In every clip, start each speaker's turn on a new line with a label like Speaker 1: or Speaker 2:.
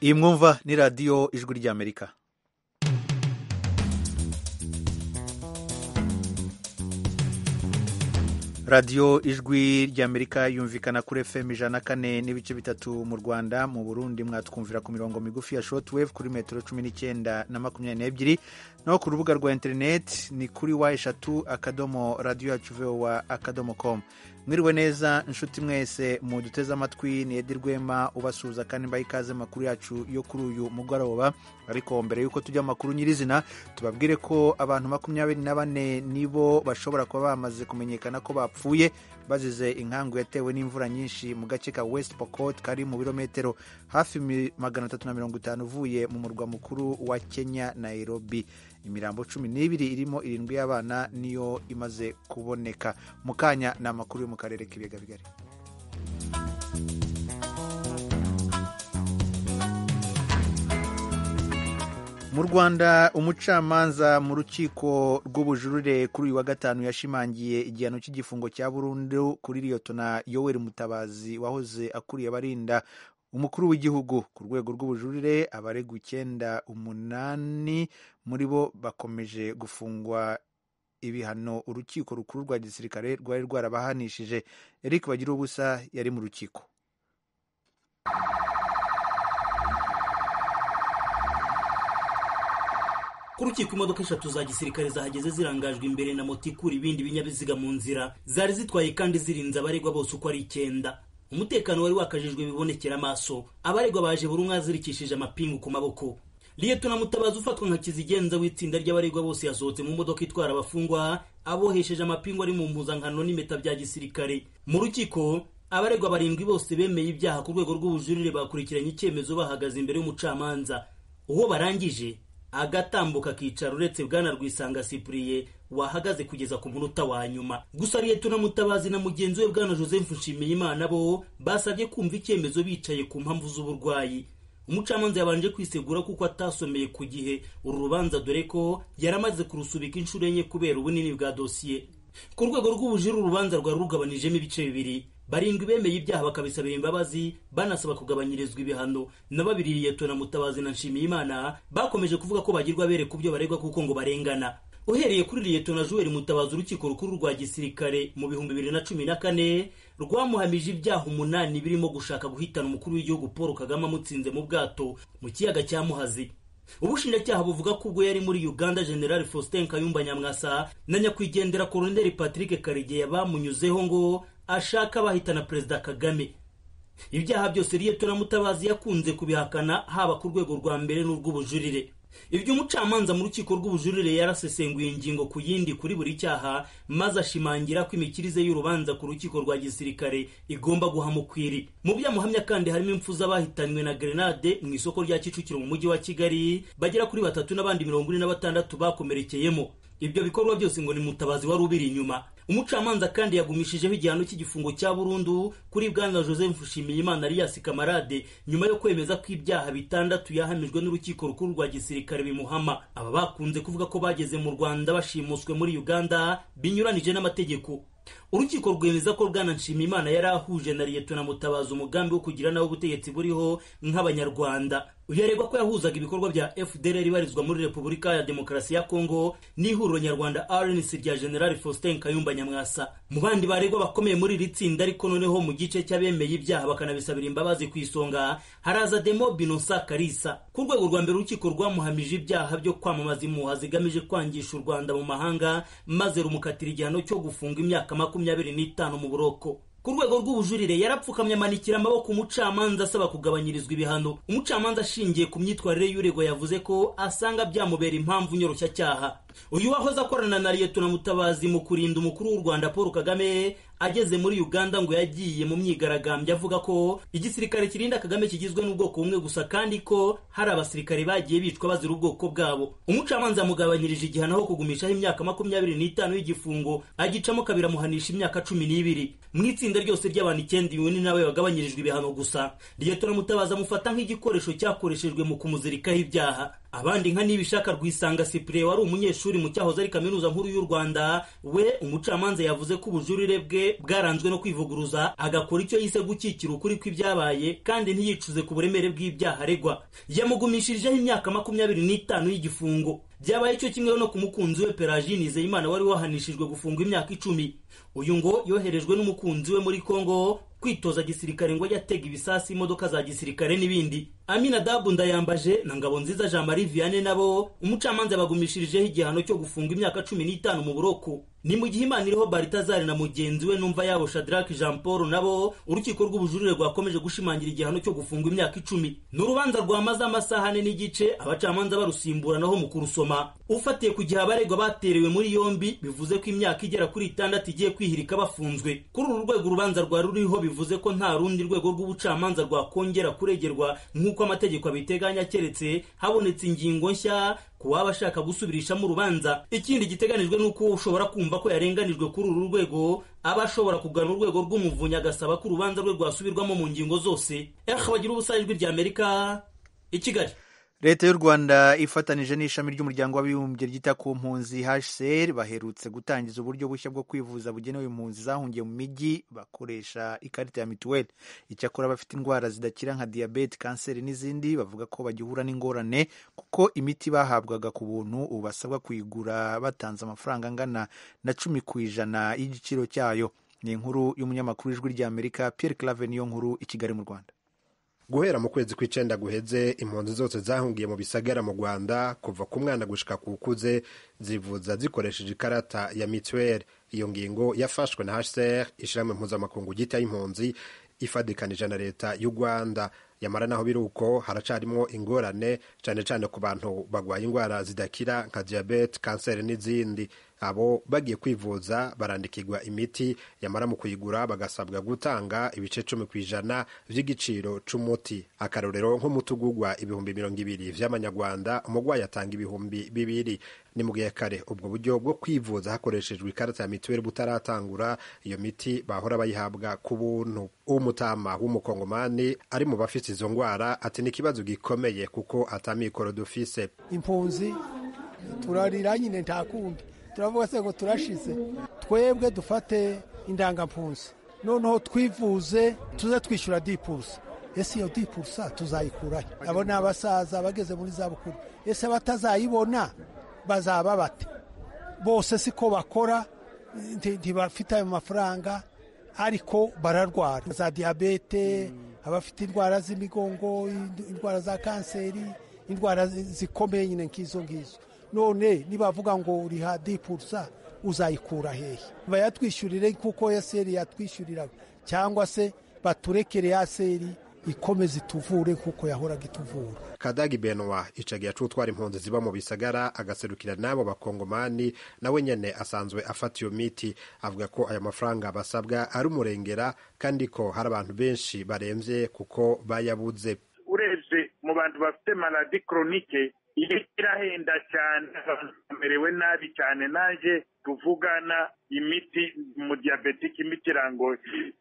Speaker 1: iyi mwumva ni radiyo ijwi ry'Amerika. radiyo ijwi ry'Amerika yumvikana kuri FM 104.3 mu Rwanda. Mu Burundi mwatwumvira ku mirongo migufi ya shortwave kuri metero 19 na 22, no ku rubuga rwa internet ni kuri wa@radioyacu.com. Mwiriwe neza inshuti mwese muduteze amatwi, ni Edi Rwema ubasuhuza kandi mbaye ikaze makuru yacu yo kuri uyu mugoroba. Ariko mbere yuko tujya makuru nyirizina, tubabwire ko abantu 24 nibo bashobora kuba bamaze kumenyekana ko bapfuye bazize inkangu yatewe n'imvura nyinshi mu gace ka West Pokot kari mu birometero hafi 350 uvuye mu murwa mukuru wa Kenya, Nairobi. Imirambo 12 irimo 7 y'abana niyo imaze kuboneka. Mukanya na makuru yo mu karere k'ibiyaga bigari. Mu Rwanda, umucamanza mu rukiko rw'ubujurire kuri uyu wa gatanu yashimangiye igihano cy'igifungo cya burundu kuri Liyetona Yoweri Mutabazi wahoze akuriye abarinda umukuru w'igihugu. Ku rwego rw'ubujurire, abaregwa 8 muri bo bakomeje gufungwa ibihano urukiko rukuru rwa gisirikare rwari rwarabahanishije. Eric Bagiruwubusa yari mu rukiko.
Speaker 2: Ku rukiko, imodoka 3 za gisirikare zahageze zirangajwe imbere na moto ikura ibindi binyabiziga mu nzira, zari zitwaye kandi zirinze abaregwa bose uko ari 9. Umutekano wari wakajijwe bibonekera amaso. Abaregwa baje buri umwe azirikishije amapingu ku maboko. Liyetona Mutabazi ufatwa nka kizigenza w'itsinda ry'abaregwa bose yasohotse mu modoka itwara abafungwa abohesheje amapingu ari mu mpuzankano n'impeta bya gisirikare. Mu rukiko, abaregwa 7 bose bemeye ibyaha ku rwego rw'ubujurire bakurikiranye icyemezo bahagaze imbere y'umucamanza. Uwo barangije agatambuka kicara uretse Bwana Rwisanga Cyprien wahagaze kugeza ku munota wa nyuma. Gusa Liyetona Mutabazi na mugenzi we Bwana Joseph Nshimiyimana bo basabye kumva icyemezo bicaye ku mpamvu z'uburwayi. Umucamanza yabanje kwisegura kuko atasomeye ku gihe uru rubanza, dore ko yaramaze kurusubika inshuro enye kubera ubunini bwa dosiye. Ku rwego rw'ubujurire, urubanza rwari rugabanijemo ibice 2. 7 bemeye ibyaha bakabisabira imbabazi banasaba kugabanyirizwa ibihano, na 2 Liyetona Mutabazi na Nshimiyimana bakomeje kuvuga ko bagirwa bere ku byo baregwa kuko ngo barengana. Uhereye kuri Liyetona Yoweri Mutabazi, urukiko rukuru rwa gisirikare mu 2014 rwamuhamije ibyaha 8 birimo gushaka guhitana umukuru w'igihugu Paul Kagame amutsinze mu bwato mu kiyaga cya Muhazi. Ubushinjacyaha buvuga ko ubwo yari muri Uganda, General Faustin Kayumba Nyamwasa na nyakwigendera Colonel Patrick Karegeya bamunyuzeho ngo ashaka bahitana Perezida Kagame. Ibyaha byose Liyetona Mutabazi yakunze kubihakana, haba ku rwego rwa mbere n'urw'ubujurire. Ibyo umucamanza mu rukiko rw'ubujurire yarasesenguye ingingo ku yindi kuri buri cyaha, maze ashimangira ko imikirize y'urubanza ku rukiko rwa gisirikare igomba guhamukwiri. Mu byamuhamya kandi harimo impfu z'abahitanywe na grenade mu isoko rya Kicukiro mu mujyi wa Kigali bagera kuri 3 n'abandi 46 bakomerekeyemo. Ibyo bikorwa byose ngo ni Mutabazi wari ubiri inyuma. Umucamanza kandi yagumishijeho igihano cy'igifungo cya burundu kuri Bwana Joseph Nshimiyimana alias Kamarade nyuma yo kwemeza ko ibyaha 6 yahamijwe n'urukiko rukuru rwa gisirikare bimuhama. Aba bakunze kuvuga ko bageze mu Rwanda bashimuswe muri Uganda binyuranije n'amategeko. Urukiko rwemeza ko Bwana Nshimiyimana yari ahuje na Liyetona Mutabazi umugambi wo kugira nawo ubutegetsi buriho nk'abanyarwanda. Uyaregwa ko yahuzaga ibikorwa bya FDLR ibarizwa muri Repubulika ya Demokarasi ya Kongo n'ihuriro nyarwanda RNC rya General Faustin Kayumba Nyamwasa. Mu bandi baregwa bakomeye muri iri tsinda, ariko noneho mu gice cy'abemeye ibyaha bakanabisabira imbabazi ku isonga, haraza Demo Binosa Karisa. Ku rwego rwa mbere, urukiko rwamuhamije ibyaha byo kwamamaza impuha zigamije kwangisha u Rwanda mu mahanga, maze rumukatira igihano cyo gufunga imyaka 25 mu buroko. Ku rwego rw'ubujurire yarapfukamye amanikira amaboko umucamanza asaba kugabanyirizwa ibihano. Umucamanza ashingiye ku myitwarire y'uregwa yavuze ko asanga byamubera impamvu nyoroshyacyaha. Uyu wahoze akorana na Liyetona Mutabazi mu kurinda umukuru w'u Rwanda Paul Kagame ageze muri Uganda ngo yagiye mu myigaragambyo avuga ko igisirikare kirinda Kagame kigizwe n'ubwoko bumwe gusa kandi ko hari abasirikare bagiye bicwa bazira ubwoko bwabo. Umucamanza mugabanyirije igihano aho kugumishaho imyaka 25 y'igifungo agicamo kabiri amuhanisha imyaka 12. Mu itsinda ryose ry'abantu 9 ni nawe wagabanyirijwe ibihano gusa. Liyetona Mutabazi amufata nk'igikoresho cyakoreshejwe mu kumuzirikaho ibyaha. abandi nka Nibishaka Rwisanga Cyprien wari umunyeshuri mu cyahoze ari kaminuza nkuru y'u Rwanda, we umucamanza yavuze ko ubujurire bwe bwaranzwe no kwivuguruza, agakora icyo yise gukikira ukuri kw'ibyabaye kandi ntiyicuze ku buremere bw'ibyaha aregwa. Yamugumishirijeho imyaka 25 y'igifungo. Byabaye cyo kimwe no ku mukunzi we Pelagine Nizeyimana wari wahanishijwe gufungwa imyaka 10. Uyu ngo yoherejwe n'umukunzi we muri Kongo kwitoza gisirikare ngo yatega ibisasi imodoka za gisirikare n'ibindi. Aminadab Ndayambaje na Ngabonziza Jean Marie Vianney nabo umucamanza bagumishirijeho igihano cyo gufunga imyaka 15 mu buroko. Ni mu gihe Imaniriho Balthazar na mugenzi we Numva yabo Shadrack Jean Paul nabo urukiko rw'ubujurire rwakomeje gushimangira igihano cyo gufunga imyaka 10. N'urubanza rwamaze amasaha ane n'igice abacamanza barusimburanaho mu kurusoma. Ufatiye ku gihe abaregwa baterewe muri yombi bivuze ko imyaka igera kuri 6 igiye kwihirika bafunzwe. Kuri uru rwego urubanza rwa ruriho bivuze ko nta rundi rwego rw'ubucamanza rwakongera kuregerwa nk'uko amategeko abiteganya keretse habonetse ingingo nshya kuwaba ashaka gusubirishamo urubanza. Ikindi giteganijwe nuko ushobora kumva ko yarenganijwe kuri uru rwego aba ashobora kugana urwego rw'umuvunyi agasaba ko urubanza rwe rwasubirwamo mu ngingo zose. Bagira ubusa ijwi rya Amerika i Kigali.
Speaker 1: Leta y'u Rwanda ifatanije n'ishami ry'umuryango w'abibumbye ryita ku mpunzi HCR baherutse gutangiza uburyo bushya bwo kwivuza bugenewe impunzi zahungiye mu mijyi bakoresha ikarita ya mituweli. Icyakora abafite indwara zidakira nka diyabete, kanseri n'izindi bavuga ko bagihura n'ingorane kuko imiti bahabwaga ku buntu ubu basabwa kuyigura batanze amafaranga angana na 10% y'igiciro cyayo. Ni inkuru y'umunyamakuru w'ijwi ry'Amerika Pierre Claver niyo nkuru i Kigali mu Rwanda.
Speaker 3: Guhera mu kwezi kw'icenda guheze impunzi zose zahungiye mu bisagara mu Rwanda kuva ku mwana gushika ku kuze zivuza zikoresheje ikarata ya mituweli. Iyo ngingo yafashwe na HCR ishirahamwe mpuzamakungu ryita impunzi ifadikanije na leta y'u Rwanda. Yamara naho biruko haracarimo ingorane cyane cyane ku bantu bagwaye indwara zidakira nka diabete, kanseri n'izindi. Abo bagiye kwivuza barandikirwa imiti, yamara mu kuyigura bagasabwa gutanga ibice 10% vy'igiciro c'umuti. Akarorero nk'umutugugwa 220 vy'amanyarwanda umugwayi atanga 200. Ni mu gihe kare ubwo buryo bwo kwivuza hakoreshejwe ikarata ya mituweli butaratangura, iyo miti bahora bayihabwa ku buntu. Umutama w'umukongomani ari mu bafite izo ngwara ati ni kibazo gikomeye kuko atamikoro dufise.
Speaker 4: Impunzi turarira nyine ntakundi, turavuga se ngo turashize, twebwe dufate indangampunzi noneho twivuze tuze twishyura 10%. Ese iyo 10% tuzayikurahe? Abo ni abasaza bageze muri za bukuru, ese batazayibona bazaba bate? Bose siko bakora, ntibafite ayo mafaranga ariko bararwara za diabete, abafite indwara z'imigongo, indwara za kanseri, indwara zikomeye nyine nk'izo ngizo. None nibavuga ngo uriha 10% uzayikura hehe? Bayatwishyurire kuko yaseri yatwishyuriraga, cyangwa se baturekere yaseri ikomeze ituvure kuko yahoraga ituvura.
Speaker 3: Kadagi Benoit icagiye acutwara impunzi ziba mu bisagara agaserukira nabo bakongomani, nawe nyene asanzwe afata iyo miti. Avuga ko aya mafaranga basabwa ari umurengera kandi ko hari abantu benshi baremvye kuko bayabuze.
Speaker 5: Ureze mu bantu bafite maladi chronique irahenda cyane, bamerewe nabi cyane. Naje tuvugana imiti mu diabetic imiti rango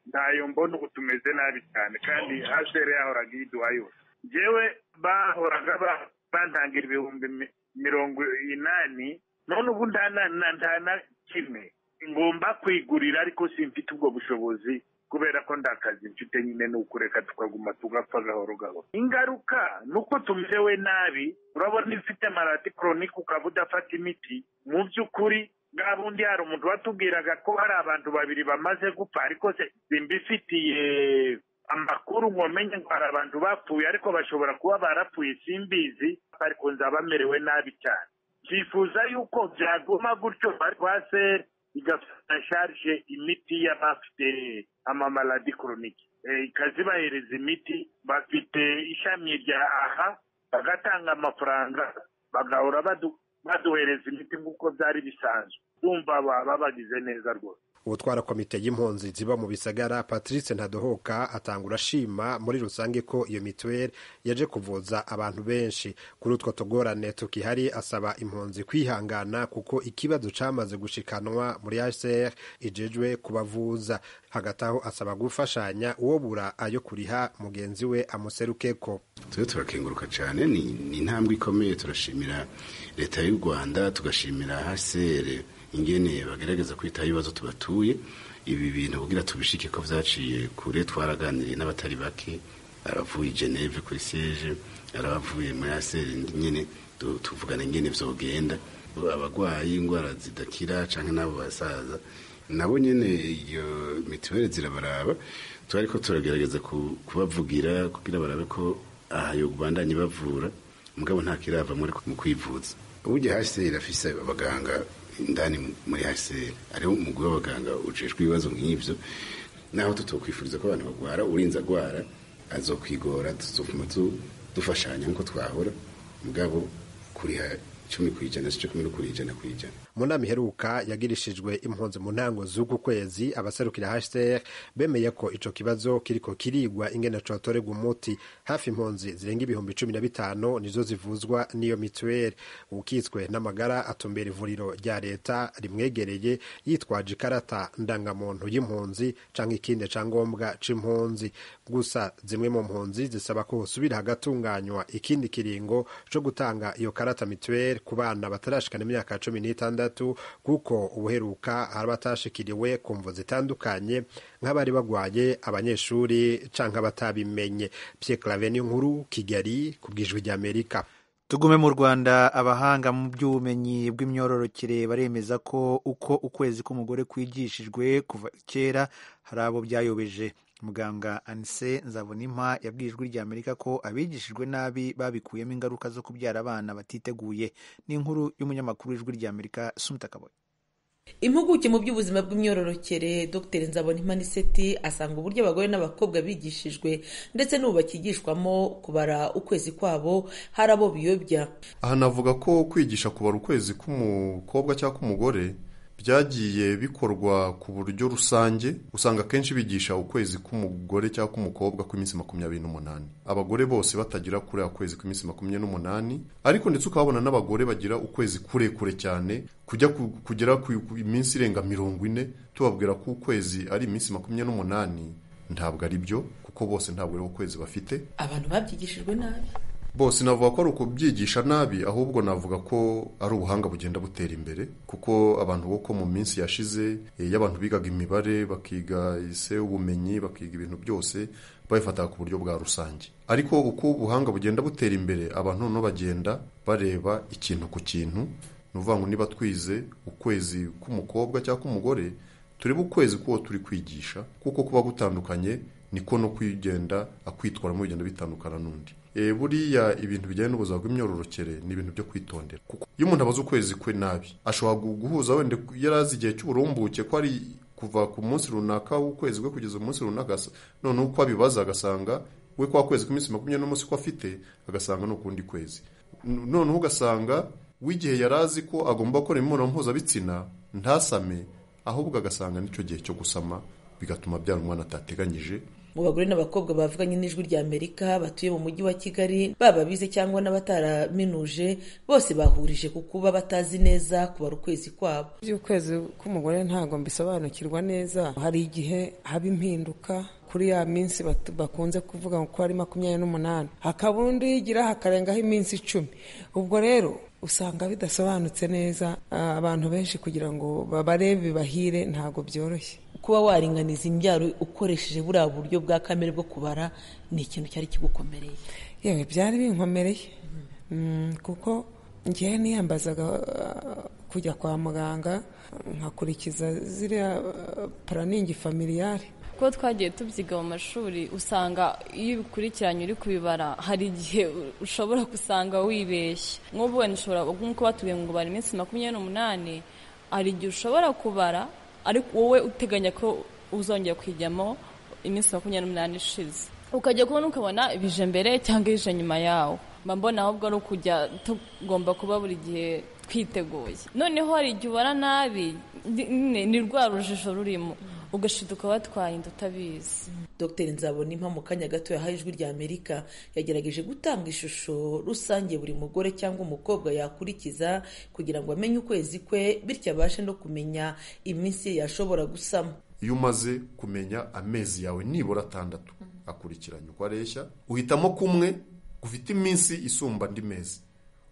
Speaker 5: ntayo mbona ubu tumeze nabi cyane kandi hasere yahoraga iduhayo. Jewe bahoraga bantangira 80,000 none ubu ndana kimwe ngomba kwigurira ariko simfite ubwo bushobozi kubera ko ndakazi mfite nyine n'ukureka tukaguma tugapfa gahoro gahoro. Ingaruka nuko tumerewe nabi. Urabona ifite maladi chronique ukaba udafata imiti, mu by'ukuri gabundi hari umuntu watubwiraga ko hari abantu 2 bamaze gupfa, ariko simbifitiye amakuru ngomenye ngo hari abantu bapfuye, ariko bashobora kuba barapfuye simbizi, ariko nzabamerewe nabi cyane. Cyifuza yuko byaguma gutyo barwase igafata charge imiti y'abafite amamaladi chronique, ikazibahereza imiti. Bafite ishami rya aha bagatanga amafaranga bagahora baduhereza imiti nk'uko byari bisanzwe. Umva babagize neza rwose.
Speaker 3: utwara komite y'impunzi ziba mu bisagara Patrice Ntadohoka atangura ashima muri rusange ko iyo mituweli yaje kuvuza abantu benshi. Kuri utwo tugorane tukihari asaba impunzi kwihangana kuko ikibazo camaze gushikanwa muri HCR ijejwe kubavuza. Hagati aho asaba gufashanya uwo bura ayo kuriha mugenzi we amuserukeko.
Speaker 6: Turakenguruka cyane, ni intambwe ikomeye. Turashimira leta y'u Rwanda, tugashimira HCR ingene bagerageza kwitaho ibibazo tubatuye. Ibi bintu kugira tubishike ko vyaciye kure, twaraganiriye n'abatari bake, abavuye Geneve kuri siege, arabavuye muri HCR nyene tuvugana ingene vyogenda. Abagwayi ingwara zidakira canke nabo basaza nabo nyene iyo mituweli zirabaraba. Twariko turagerageza kubavugira kugira barabe ko aha yo bandanye bavura, mugabo nta kirava muri mu kwivuza. Ubuje HCR afise abaganga indani muri HCR, ariho umugwi w'abaganga ujejwe ibibazo nk'ivyo, naho tutokwifuriza ko abantu bagwara urinza gwara azokwigora, tuzofuma dufashanya nko twahora, mugabo kuriha 10% cyo 10%
Speaker 3: mu nama iheruka yagirishijwe impunzi mu ntango z'uku kwezi. Abaserukira HCR bemeye ko ico kibazo kiriko kirigwa ingene cotorerwa umuti. Hafi impunzi zirenga 15,000 nizo zivuzwa n'iyo mituweli. Ukitswe n'amagara atumbera ivuriro rya leta rimwegereye yitwaje ikarata ndangamuntu y'impunzi canke ikindi cangombwa c'impunzi. Gusa zimwe mu mpunzi zisaba ko hosubira hagatunganywa ikindi kiringo co gutanga iyo karata mituweli ku bana batarashikana imyaka 16 kuko ubuheruka hari batashikiriwe ku mvo zitandukanye nk'abari bagwaye, abanyeshuri canke abatabimenye. Pierre Claver Nkuru, Kigali, kubwijwe rya Amerika.
Speaker 1: Tugume mu Rwanda. Abahanga mu by'ubumenyi bw'imyororokere baremeza ko uko ukwezi k'umugore kwigishijwe kuva kera hari abo byayobeje. Muganga Anse Nzabonimpa yabwiye ijwi rya Amerika ko abigishijwe nabi babikuyemo ingaruka zo kubyara abana batiteguye. Ni inkuru y'umunyamakuru w'ijwi rya Amerika Sumta Kaboyi.
Speaker 7: Impuguke mu by'ubuzima bw'imyororokere Dr Nzabonimpa Niseti asanga uburyo abagore n'abakobwa bigishijwe ndetse n'ubu bakigishwamo kubara ukwezi kwabo hari abo biyobya.
Speaker 8: Aha navuga ko kwigisha kubara ukwezi k'umukobwa cyangwa k'umugore byagiye bikorwa ku buryo rusange. Usanga kenshi bigisha ukwezi k'umugore cyangwa k'umukobwa kw'iminsi 28, abagore bose batagira kure ukwezi kw'iminsi 28, ariko ndetse ukabona n'abagore bagira ukwezi kurekure cyane kugera ku iminsi irenga 40. Tubabwira ko ukwezi ari iminsi 28 ntabwo ari byo, kuko bose ntabwo ari ukwezi bafite.
Speaker 7: Abantu babyigishijwe nabi
Speaker 8: bose navuga ko ari ukubyigisha nabi, ahubwo navuga ko ari ubuhanga bugenda butera imbere, kuko abantu bo ko mu minsi yashize y'abantu bigaga imibare, bakiga ubumenyi, bakiga ibintu byose babifata ku buryo bwa rusange. Ariko uko ubuhanga bugenda butera imbere, abantu no bagenda bareba ikintu ku kintu. Nuvuga ngo niba twize ukwezi k'umukobwa cyangwa k'umugore, turebe ukwezi kuwo turi kwigisha, kuko kuba gutandukanye niko no kwigenda akwitwara mu bigenda bitandukana n'undi. Buriya ibintu bijyanye n'ubuzima bw'imyororokere ni ibintu byo kwitondera, kuko iyo umuntu abaza ukwezi kwe nabi ashobora guhuza wenda yarazi igihe cy'uburumbuke ko ari kuva ku munsi runaka w'ukwezi kwe kugeza umunsi runaka, none uko abibaza agasanga we kwa kwezi kw'iminsi 20 n'umunsi ko afite agasanga no kundi kwezi, none ugasanga w'igihe yarazi ko agomba gukora imibonano mpuzabitsina ntasame, ahubwo agasanga nicyo gihe cyo gusama, bigatuma byara umwana atateganyije.
Speaker 7: Mu bagore n'abakobwa bavuganye n'ijwi rya Amerika batuye mu mujyi wa Kigali, baba bize cyangwa n'abataraminuje, bose bahurije ku kuba batazi neza kubara ukwezi kwabo.
Speaker 9: Ukwezi k'umugore ntabwo mbisobanukirwa neza. Hari igihe haba impinduka kuri ya minsi bakunze kuvuga ko ari 28, hakaba undi yigira hakarengaho iminsi 10. Ubwo rero usanga bidasobanutse neza. Abantu benshi kugira ngo babarebe bahire ntabwo byoroshye.
Speaker 7: Kuba waringaniza imbyaro ukoresheje buriya buryo bwa kamere bwo kubara ni ikintu cyari kigukomereye?
Speaker 9: Yewe byari binkomereye, kuko ngiye niyambazaga kujya kwa muganga nkakurikiza ziriya paraningi familiyare.
Speaker 10: Ko twagiye tubyiga mu mashuri, usanga iyo ubikurikiranye uri kubibara hari igihe ushobora gusanga wibeshye. Nk'ubu wenda ushobora nk'uko batubwiye ngo bari iminsi 28, hari igihe ushobora kubara ariko wowe uteganya ko uzongera kwijyamo iminsi 28 ishize, ukajya kubona ukabona bije mbere cyangwa bije nyuma yawo. mba mbona ahubwo ari ukujya tugomba kuba buri gihe twiteguye. Noneho hari igihe ubara nabi ni rwa rujijo rurimo ugashiduka watwaye inda utabizi.
Speaker 7: Dr Nzabonimpa mu kanya gato yahaye Ijwi rya Amerika yagerageje gutanga ishusho rusange buri mugore cyangwa umukobwa yakurikiza kugira ngo amenye ukwezi kwe, bityo abashe no kumenya iminsi yashobora gusama.
Speaker 8: Iyo umaze kumenya amezi yawe nibura 6 akurikiranye uko areshya, uhitamo kumwe gufite iminsi isumba andi mezi,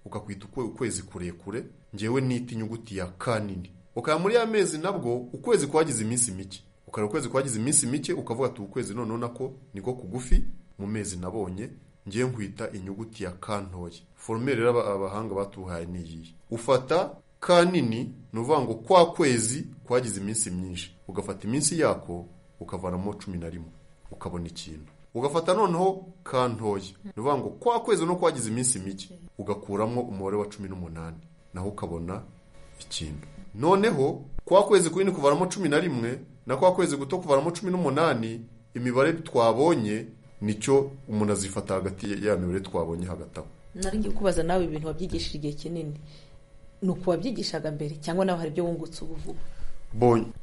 Speaker 8: ukakwita ukwezi kurekure, ngewe nita inyuguti ya K nini. Ukaba muri ya mezi nabwo ukwezi kwagize iminsi mike, ukara ukwezi kwagize iminsi mike ukavuga ati ukwezi none nako niko kugufi mu mezi nabonye, ngiye nkwita inyuguti ya K ntoya. Formule rero abahanga batuhaye ni iyi: ufata K nini, nuvuga ngo kwa kwezi kwagize iminsi myinshi, ugafata iminsi yako ukavanamo 11 ukabona ikintu. Ugafata noneho K ntoya, nuvuga ngo kwa kwezi no kwagize iminsi mike, ugakuramo umubare wa 18 naho ukabona ikintu. Noneho kwa kwezi kunini kuvanamo 11 na kwa kwezi guto kuvanamo 18, imibare twabonye nicyo umuntu azifata hagati ya mibare twabonye hagati aho.
Speaker 7: Nari ngiye kubaza nawe ibintu wabyigishije igihe kinini, nuko wabyigishaga mbere cyangwa nawe hari ibyo wungutse ubuvuga?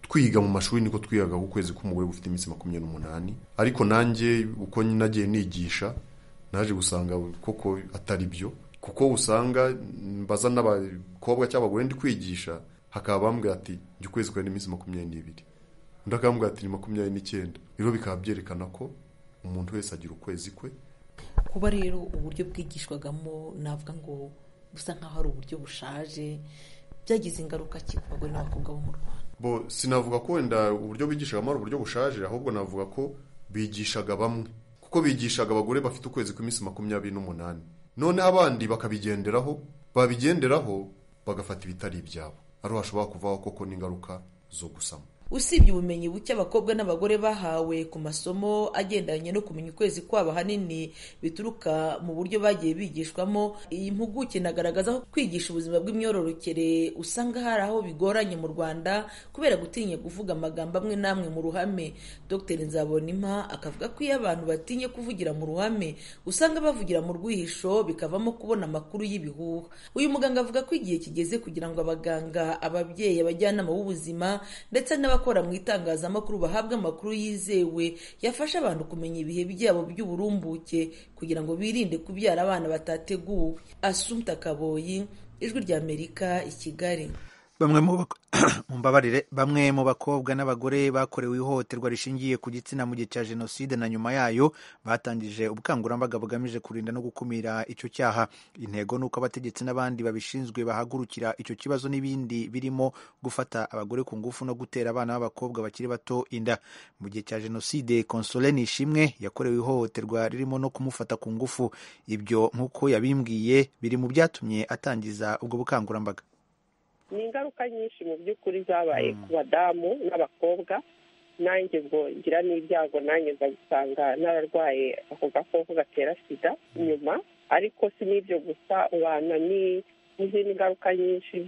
Speaker 8: Twiga mu mashuri niko twigaga ukwezi k'umugore gufite iminsi 28, ariko nanjye uko nagiye nigisha naje gusanga koko atari byo, kuko usanga mbaza n'abakobwa cyangwa abagore ndi kwigisha, hakaba bambwira ati njye ukwezi kwa iminsi 22, ndakambwira ati ni 29. Rero bikaba byerekana ko umuntu wese agira ukwezi kwe.
Speaker 7: Kuba rero uburyo bwigishwagamo navuga ngo busa nkaho ari uburyo bushaje, byagize ingaruka ki ku bagore n'abakobwa bo mu Rwanda?
Speaker 8: Sinavuga ko wenda uburyo bigishagamo ari uburyo bushaje, ahubwo navuga ko bigishaga bamwe, kuko bigishaga abagore bafite ukwezi kw'iminsi 28, none abandi bakabigenderaho, babigenderaho bagafata ibitari ibyabo, ari hashobora kuvaho koko n'ingaruka zo gusama.
Speaker 7: Usibye ubumenyi buke abakobwa n'abagore bahawe ku masomo agendanye no kumenya ukwezi kwabo hanini bituruka mu buryo bagiye bigishwamo, iyi mpuguke nagaragaza ko kwigisha ubuzima bw'imyororokere usanga hari aho bigoranye mu Rwanda kubera gutinya kuvuga amagambo amwe namwe mu ruhame. Dr Nzabonimpa akavuga ko iyo abantu batinye kuvugira mu ruhame usanga bavugira mu rwihisho, bikavamo kubona amakuru y'ibihuha. Uyu muganga avuga ko igihe kigeze kugira ngo abaganga, ababyeyi, abajyanama b'ubuzima ndetse n'abakora mu itangazamakuru bahabwa amakuru yizewe yafasha abantu kumenya ibihe byabo by'uburumbuke kugira ngo birinde kubyara abana batateguwe. Assumpta Kaboyi, Ijwi rya Amerika, i Kigali.
Speaker 1: Bamwe mu bakobwa n'abagore bakorewe ihohoterwa rishingiye ku gitsina mu gihe cya Jenoside na nyuma yayo batangije ubukangurambaga bugamije kurinda no gukumira icyo cyaha. Intego ni uko abategetsi n'abandi babishinzwe bahagurukira icyo kibazo n'ibindi birimo gufata abagore ku ngufu no gutera abana b'abakobwa bakiri bato inda. Mu gihe cya Jenoside, Console Nishimwe yakorewe ihohoterwa ririmo no kumufata ku ngufu. Ibyo nk'uko yabimbwiye biri mu byatumye atangiza ubwo bukangurambaga.
Speaker 11: Ni ingaruka nyinshi mu by'ukuri zabaye ku badamu n'abakobwa. Nanjye ngo ngira n'ibyago, nanjye nza gusanga nararwaye ako gakoko gatera sida nyuma, ariko si n'ibyo gusa, ubana n'izindi ngaruka nyinshi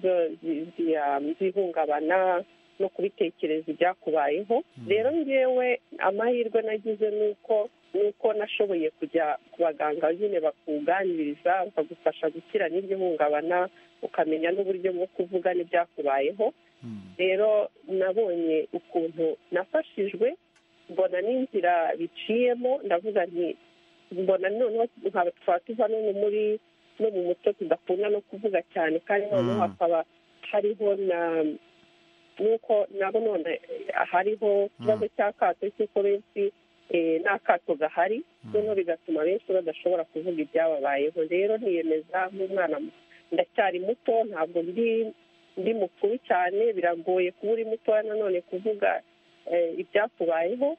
Speaker 11: zihungabana no kubitekereza ibyakubayeho. Rero ngewe amahirwe nagize nuko nashoboye kujya ku baganga nyine bakuganiriza, bakagufasha gukira n'iryo hungabana, ukamenya n'uburyo bwo kuvuga n'ibyakubayeho. Rero nabonye ukuntu nafashijwe, mbona n'inzira biciyemo, ndavuga nti mbona noneho twaba tuva no mu muco tudakunda no kuvuga cyane, kandi noneho hakaba hariho nuko nabo none hariho ikibazo cy'akato cy'uko benshi n'akato gahari, noneho bigatuma benshi badashobora kuvuga ibyababayeho. Rero niyemeza nk'umwana, ndacyari muto, ntabwo ndi mukuru cyane, biragoye kuba uri mutoya nanone kuvuga ibyakubayeho,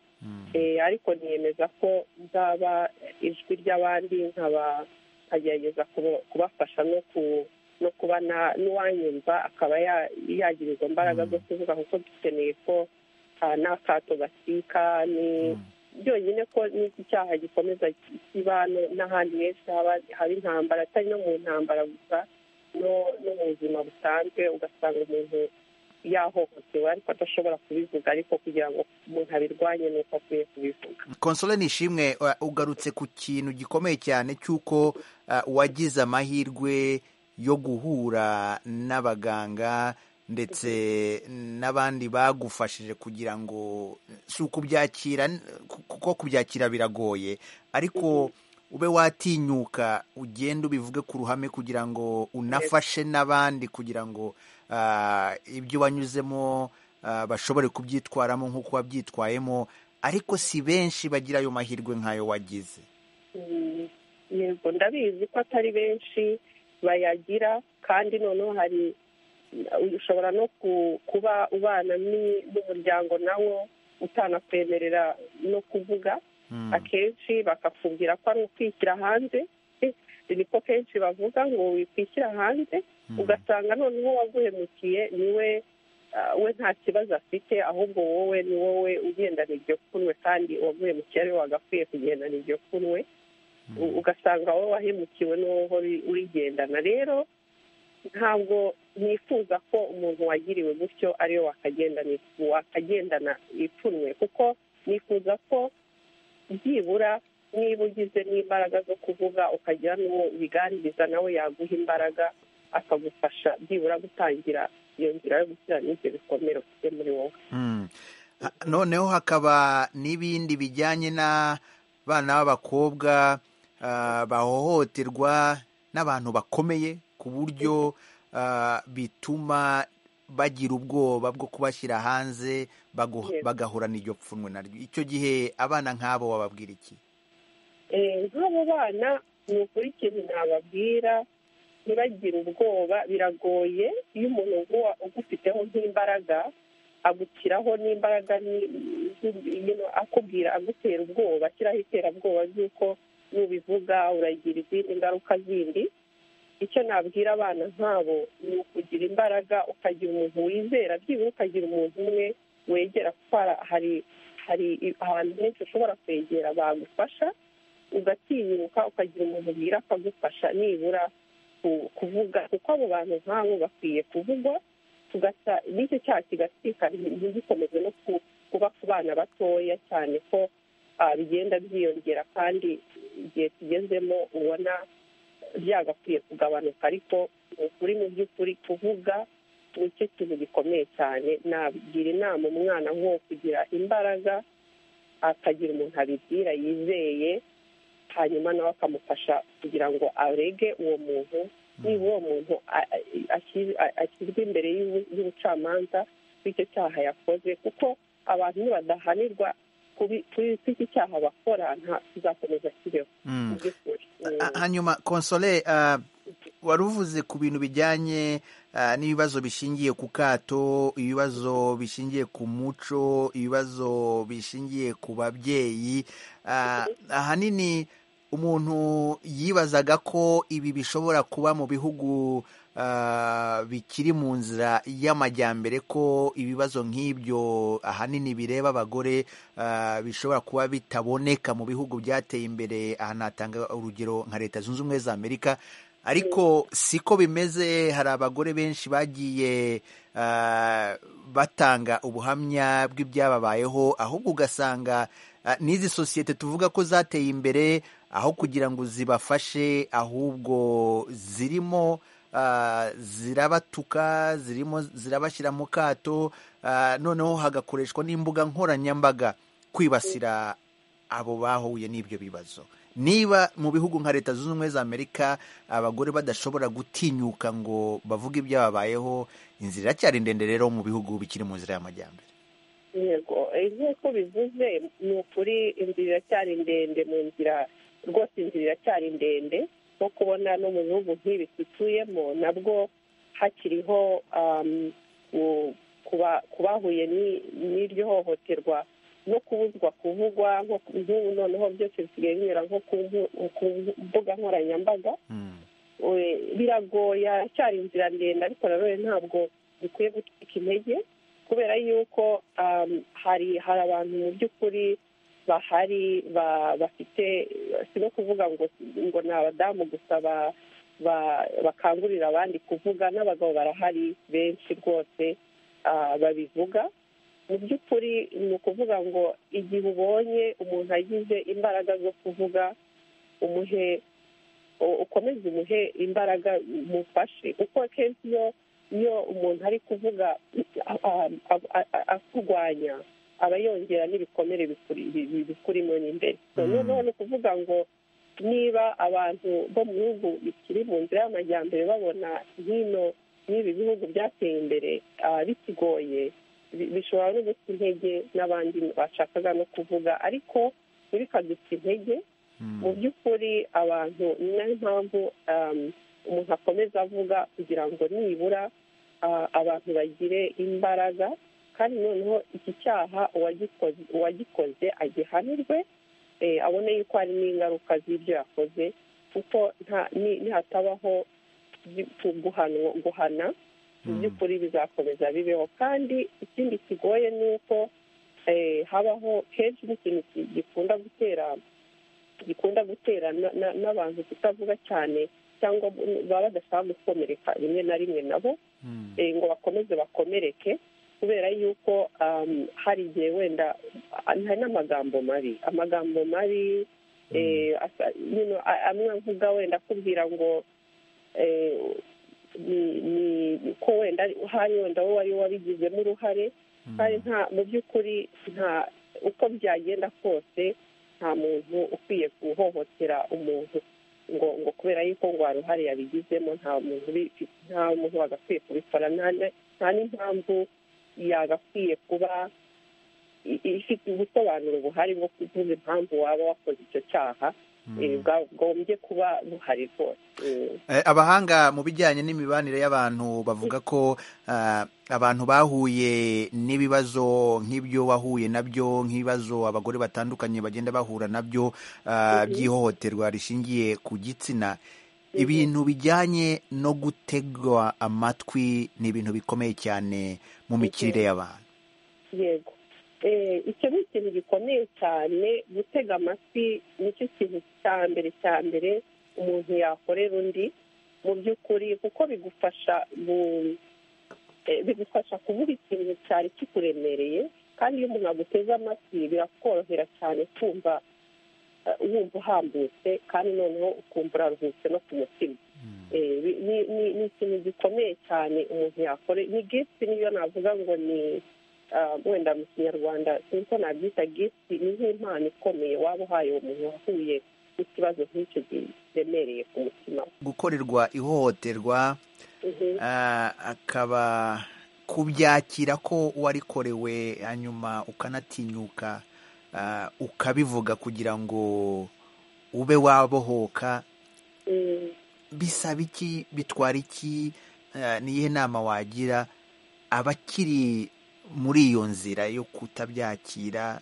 Speaker 11: ariko niyemeza ko nzaba ijwi ry'abandi, nkagerageza kubafasha no kuba n'uwanyumva akaba yagira izo mbaraga zo kuvuga, kuko dukeneye ko n'akato gasika, ni byonyine ko n'iki cyaha gikomeza kiba n'ahandi henshi haba intambara, atari no mu ntambara gusa, no mu buzima busanzwe ugasanga umuntu yahohotewe ariko adashobora kubivuga, ariko kugira ngo umuntu abirwanye ni uko akwiye kubivuga.
Speaker 1: Console Nishimwe, ugarutse ku kintu gikomeye cyane cy'uko wagize amahirwe yo guhura n'abaganga ndetse n'abandi bagufashije kugira ngo si ukubyakira, kuko kubyakira biragoye, ariko ube watinyuka ugenda ubivuge ku ruhame kugira ngo unafashe n'abandi kugira ngo ibyo wanyuzemo bashobore kubyitwaramo nk'uko wabyitwayemo, ariko si benshi bagira ayo mahirwe nk'ayo wagize.
Speaker 11: Yego, ndabizi ko atari benshi bayagira, kandi noneho hari ushobora no kuba ubana n'umuryango nawo utanakwemerera no kuvuga. Akenshi bakakubwira ko ari ukwishyira hanze, niko kenshi bavuga ngo wikwishyira hanze, ugasanga noneho waguhemukiye niwe we nta kibazo afite, ahubwo wowe ni wowe ugendana iryo pfunwe, kandi uwaguhemukiye ari we wagakwiye kugendana iryo pfunwe, ugasanga wowe wahemukiwe n'uwo urigendana. Rero ntabwo nifuza ko umuntu wagiriwe gutyo ariwe wakagendana ipfunwe, kuko nifuza ko byibura niba ugize n'imbaraga zo kuvuga ukagira n'uwo ubiganiriza nawe yaguha imbaraga akagufasha byibura gutangira iyo nzira yo gukira n'ibyo bikomere ufite muri wowe.
Speaker 1: Noneho hakaba n'ibindi bijyanye n'abana b'abakobwa bahohoterwa n'abantu bakomeye ku buryo bituma bagira ubwoba bwo kubashyira hanze bagahura n'iryo pfunwe naryo. Icyo gihe abana nk'abo wababwira iki?
Speaker 11: Nk'abo bana ni ukuri ikintu nababwira, ntibagire ubwoba. Biragoye iyo umuntu ugufiteho nk'imbaraga agukiraho n'imbaraga akubwira, agutera ubwoba, ashyiraho iterabwoba ry'uko nubivuga uragira izindi ngaruka zindi. Icyo nabwira abana nk'abo ni ukugira imbaraga, ukagira umuntu wizera, byibura ukagira umuntu umwe wegera, kuko hari ahantu henshi ushobora kwegera bagufasha, ugatinyuka ukagira umuntu ubwira akagufasha nibura kuvuga, kuko abo bantu nk'abo bakwiye kuvugwa, n'icyo cyaha kigatsika, ntigikomeze no kuba ku bana batoya cyane ko bigenda byiyongera, kandi igihe tugezemo ubona byagakwiye kugabanuka. Ariko ukuri mu by'ukuri kuvuga nicyo kintu gikomeye cyane. Nagira inama umwana nk'uwo kugira imbaraga, akagira umuntu abibwira yizeye, hanyuma nawe akamufasha kugira ngo arege uwo muntu. Niba uwo muntu ashyirwa imbere y'ubucamanza bw'icyo cyaha yakoze, kuko abantu nibadahanirwa kuri iki cyaha bakora nta kizakomeza kibeho.
Speaker 1: Hanyuma Console, wari uvuze ku bintu bijyanye n'ibibazo bishingiye ku kato, ibibazo bishingiye ku muco, ibibazo bishingiye ku babyeyi. Ahanini umuntu yibazaga ko ibi bishobora kuba mu bihugu bikiri mu nzira y'amajyambere, ko ibibazo nk'ibyo ahanini bireba abagore bishobora kuba bitaboneka mu bihugu byateye imbere. Aha natanga urugero nka Leta Zunze Ubumwe za Amerika, ariko siko bimeze. Hari abagore benshi bagiye batanga ubuhamya bw'ibyababayeho, ahubwo ugasanga n'izi sosiyete tuvuga ko zateye imbere, aho kugira ngo zibafashe ahubwo zirimo zirabatuka, zirimo zirabashyira mu kato, noneho hagakoreshwa n'imbuga nkoranyambaga kwibasira abo bahuye n'ibyo bibazo. Niba mu bihugu nka Leta Zunze Ubumwe za Amerika abagore badashobora gutinyuka ngo bavuge ibyababayeho, inzira iracyari ndende rero mu bihugu bikiri mu nzira y'amajyambere.
Speaker 11: Yego, nk'uko bivuze ni ukuri, inzira iracyari ndende, mu nzira rwose inzira iracyari ndende, nko kubona no mu bihugu nk'ibi dutuyemo nabwo hakiriho ku bahuye n'iryo hohoterwa no kubuzwa kuvugwa. Nk'ubu noneho byose bisigaye binyura nko ku mbuga nkoranyambaga. Biragoye, cyari inzira ndende, ariko nanone ntabwo bikwiye gucika intege, kubera yuko hari abantu mu by'ukuri bahari bafite, si no kuvuga ngo ni abadamu gusa bakangurira abandi kuvuga, n'abagabo barahari benshi rwose babivuga. Mu by'ukuri ni ukuvuga ngo igihe ubonye umuntu agize imbaraga zo kuvuga, ukomeze umuhe imbaraga, mufashe, kuko akenshi iyo umuntu ari kuvuga akurwanya aba yongera n'ibikomere bikurimo n'imbere. noneho ni ukuvuga ngo niba abantu bo mu bihugu bikiri mu nzira y'amajyambere babona hino n'ibi bihugu byateye imbere bikigoye, bishobora no guta intege n'abandi bashakaga no kuvuga, ariko ntibikaduta intege. mu by'ukuri abantu, ni nayo mpamvu umuntu akomeza avuga kugira ngo nibura abantu bagire imbaraga, kandi noneho iki cyaha uwagikoze agihanirwe, abone yuko hari n'ingaruka z'ibyo yakoze, kuko nihatabaho guhana, mu by'ukuri bizakomeza bibeho. kandi ikindi kigoye ni uko habaho kenshi n'ikintu gikunda gutera n'abantu kutavuga cyane, cyangwa baba badashaka gukomereka rimwe na rimwe nabo, ngo bakomeze bakomereke, kubera yuko hari igihe wenda hari n'amagambo mabi amwe avuga wenda akubwira ngo ko wenda hari wenda wowe wari wabigizemo uruhare, kandi mu by'ukuri uko byagenda kose nta muntu ukwiye guhohotera umuntu ngo kubera yuko ngo hari uruhare yabigizemo, nta muntu wagakwiye kubikora, nta n'impamvu yagakwiye kuba ifite ubusobanuro buhari bwo kuvuga impamvu waba wakoze icyo cyaha, bwagombye kuba buhari rwose.
Speaker 1: Abahanga mu bijyanye n'imibanire y'abantu bavuga ko abantu bahuye n'ibibazo nk'ibyo wahuye nabyo, nk'ibibazo abagore batandukanye bagenda bahura nabyo by'ihohoterwa rishingiye ku gitsina, ibintu bijyanye no gutegwa amatwi ni ibintu bikomeye cyane mu mikirire y'abantu. Yego,
Speaker 11: icyo ni ikintu gikomeye cyane. Gutega amatwi nicyo kintu cya mbere umuntu yakorera undi mu by'ukuri, kuko bigufasha kuvuga ikintu cyari kikuremereye, kandi iyo umuntu aguteze amatwi birakorohera cyane kumva wumva uhambutse, kandi noneho ukumva uraruhutse no ku mutima. ni ikintu gikomeye cyane umuntu yakora. Ni gift, niyo navuga ngo ni wenda mu kinyarwanda sinko nabyita gift, ni nk'impano ikomeye waba uhaye uwo muntu wahuye n'ikibazo nk'icyo giremereye ku mutima.
Speaker 1: Gukorerwa ihohoterwa akaba kubyakira ko warikorewe, hanyuma ukanatinyuka ukabivuga kugira ngo ube wabohoka, bisaba iki, bitwara iki? Niyihe nama wagira abakiri muri iyo nzira yo kutabyakira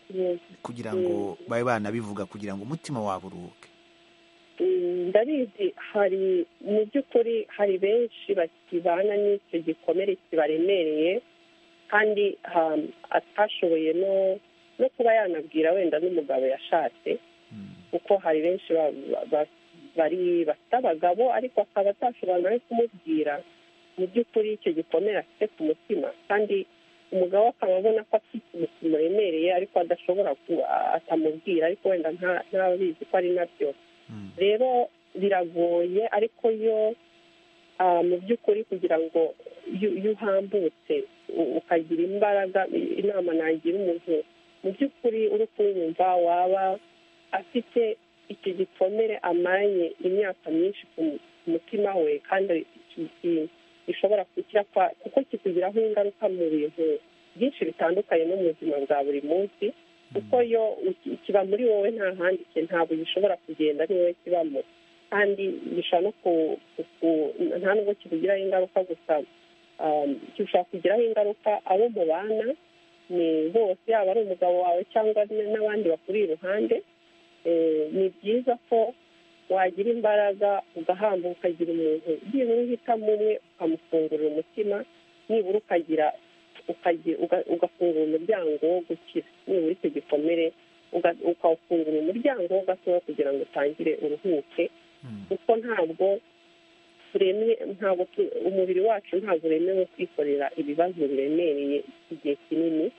Speaker 1: kugira ngo babe banabivuga kugira ngo umutima wabo uruhuke?
Speaker 11: Ndabizi hari mu by'ukuri hari benshi bakibana n'icyo gikomere kibaremereye, kandi atashoboye no kuba yanabwira wenda n'umugabo yashatse, kuko hari benshi bafite abagabo ariko akaba atashobora nawe kumubwira mu by'ukuri icyo gikomere afite ku mutima, kandi umugabo akaba abona ko afite umutima uremereye ariko adashobora atamubwira, ariko wenda ntabizi ko ari nabyo. Rero biragoye, ariko yo mu by'ukuri kugira ngo iyo uhambutse ukagira imbaraga, inama nagira umuntu mu by'ukuri uri kuwumva waba afite icyo gikomere amaranye imyaka myinshi ku mutima we, kandi gishobora gukira kuko kikugiraho ingaruka mu bintu byinshi bitandukanye no mu buzima bwa buri munsi, kuko yo kiba muri wowe, nta handi ntabwo gishobora kugenda ari wowe kibamo, kandi gishobora no nta nubwo kikugiraho ingaruka gusa, gishobora kugiraho ingaruka abo mubana ni bose, yaba ari umugabo wawe cyangwa n'abandi bakuri iruhande. Ni byiza ko wagira imbaraga ugahamba ukagira umuntu nibura uhitamo umwe ukamufungurira umutima, nibura ugafungura umuryango wo gukira, nibura icyo gikomere ukawufungura umuryango wo gatoya kugira ngo utangire uruhuke, kuko ntabwo umubiri wacu ntabwo uremewe kwikorera ibibazo biremereye igihe kinini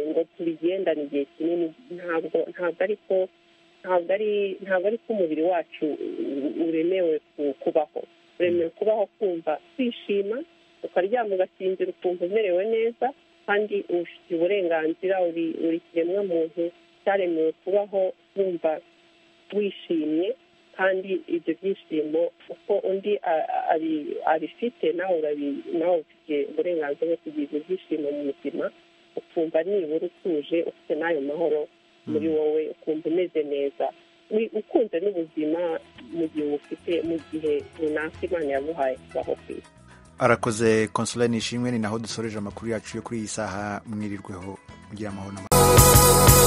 Speaker 11: ngo tubigendane igihe kinini. ntabwo ari ko umubiri wacu uremewe kubaho. uremewe kubaho kumva kwishima, ukaryama ugasinzira ukumva umerewe neza, kandi ufite uburenganzira, uri kiremwa muntu cyaremewe kubaho wumva wishimye, kandi ibyo byishimo uko undi abifite nawe ufite uburenganzira bwo kugira ibyo byishimo mu mutima, ukumva nibura utuje, ufite n'ayo mahoro muri wowe, ukumva umeze neza, ukunze n'ubuzima mu gihe runaka Imana yaguhaye kubaho ku isi.
Speaker 1: Arakoze Consolée Nishimwe. Ni naho dusoreje amakuru yacu yo kuri iyi saha. Mwirirweho mugira amahoro n'amahoro.